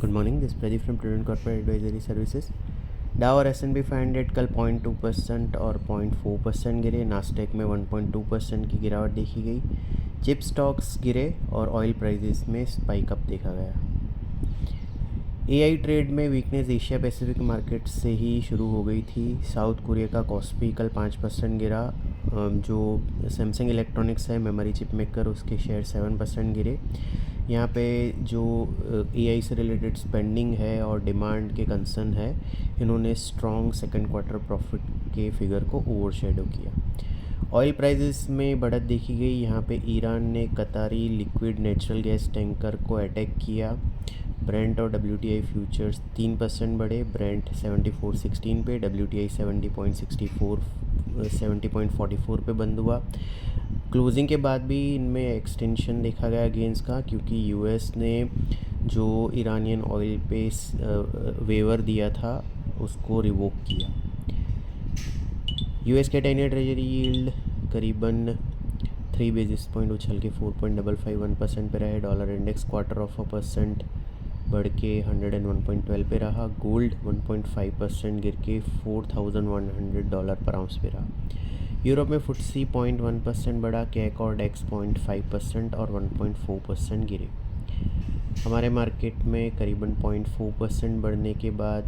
Good morning, this Pradeep from prudent corporate advisory services. डाउ और S&P 500 कल 0.2% और 0.4% गिरे। नास्टेक में 1.2% की गिरावट देखी गई। चिप स्टॉक्स गिरे और ऑयल प्राइसेस में स्पाइक अप देखा गया। AI ट्रेड में वीकनेस एशिया पैसिफिक मार्केट से ही शुरू हो गई थी। साउथ कोरिया का कॉस्पी कल 5% गिरा। जो सैमसंग इलेक्ट्रॉनिक्स है, मेमोरी चिप मेकर, उसके शेयर 7% गिरे। यहाँ पे जो AI से रिलेटेड स्पेंडिंग है और डिमांड के कंसर्न है, इन्होंने स्ट्रॉन्ग सेकंड क्वार्टर प्रॉफिट के फिगर को ओवरशैडो किया। ऑयल प्राइसेस में बढ़त देखी गई। यहाँ पे ईरान ने कतारी लिक्विड नेचुरल गैस टैंकर को अटैक किया। ब्रेंट और WTI फ्यूचर्स 3% बढ़े। ब्रेंट 74.16 पे, WTI 70.44 पे बंद हुआ। क्लोजिंग के बाद भी इनमें एक्सटेंशन देखा गया गेंस का, क्योंकि US ने जो ईरानियन ऑयल पे वेवर दिया था उसको रिवोक किया। US के 10 ईयर ट्रेजरी यील्ड करीबन 3 बेसिस पॉइंट उछल के 4.551% पे रहे। डॉलर इंडेक्स क्वार्टर ऑफ % बढ़ के 101.12 पे रहा। गोल्ड 1.5% गिर के $4,100 पर आउंस पे रहा। यूरोप में FTSE 0.1% बढ़ा। कैक और डेक्स 0.5% और 1.4% गिरे। हमारे मार्केट में करीबन 0.4% बढ़ने के बाद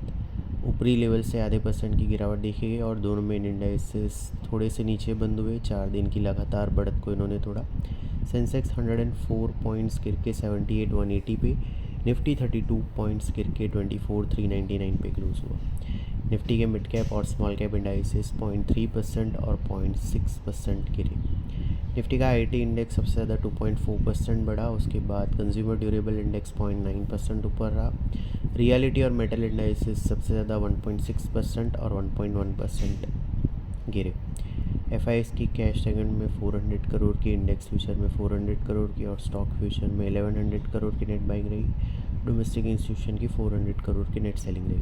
ऊपरी लेवल से आधे % की गिरावट देखी गई और दोनों मेन इंडाइसेस थोड़े से नीचे बंद हुए। 4 दिन की लगातार बढ़त को इन्होंने तोड़ा। सेंसेक्स 104 पॉइंट्स गिर के 78,180 पे। निफ्टी 32 पॉइंट्स गिर के 24,399 पे क्लोज हुआ। निफ्टी के मिड कैप और स्मॉल कैप इंडाइसेस 0.3% और 0.6% गिरे। निफ्टी का IT इंडेक्स सबसे ज़्यादा 2.4% बढ़ा। उसके बाद कंज्यूमर ड्यूरेबल इंडेक्स 0.9% ऊपर रहा। रियलिटी और मेटल इंडाइसेस सबसे ज़्यादा 1.6% और 1.1% गिरे। FIs की कैश सेगमेंट में 400 करोड़ की, इंडेक्स फ्यूचर में 400 करोड़ की और स्टॉक फ्यूचर में 1100 करोड़ की नेट बाइंग रही। डोमेस्टिक इंस्टीट्यूशन की 400 करोड़ की नेट सेलिंग रही।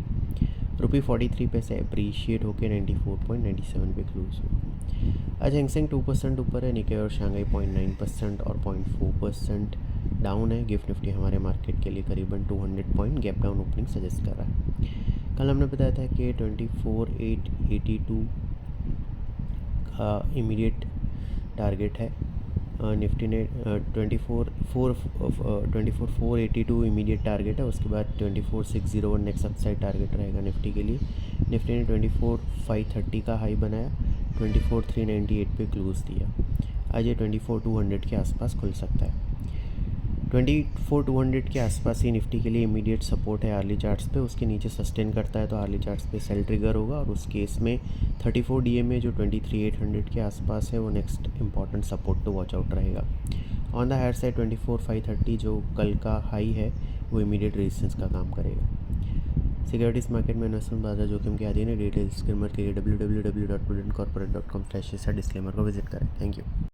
रुपी 43 पैसे अप्रीशिएट होकर 94.97 पे क्लोज हुआ। आज हैंगसेंग 2% ऊपर है। निक्केई और शंघाई 0.9% और 0.4% डाउन है। गिफ्ट निफ्टी हमारे मार्केट के लिए करीबन 200 point gap down opening suggest कर रहा है। कल हमने बताया था कि 24,882 का इमीडिएट टारगेट है। निफ्टी ने 24,482 इमीडिएट टारगेट है। उसके बाद 24,601 नेक्स्ट अपसाइड टारगेट रहेगा निफ्टी के लिए। निफ्टी ने 24,530 का हाई बनाया, 24,398 पे क्लोज दिया। आज ये 24,200 के आसपास खुल सकता है। 24,200 के आसपास ही निफ्टी के लिए इमीडिएट सपोर्ट है आर्ली चार्ट्स पे। उसके नीचे सस्टेन करता है तो आर्ली चार्ट्स पे सेल ट्रिगर होगा और उस केस में 34 DMA जो 23,800 के आसपास है वो next important support to watch out रहेगा। ऑन द हायर साइड 24,530 जो कल का हाई है वो इमीडिएट रेजिस्टेंस का काम करेगा। सिक्योरिटीज़ मार्केट में इन्वेस्टमेंट बाजार जोखिम के अधीन है। डिटेल्स डिस्क्लेमर के लिए www.prudentcorporate.com/डिस्क्लेमर को विजिट करें। Thank you.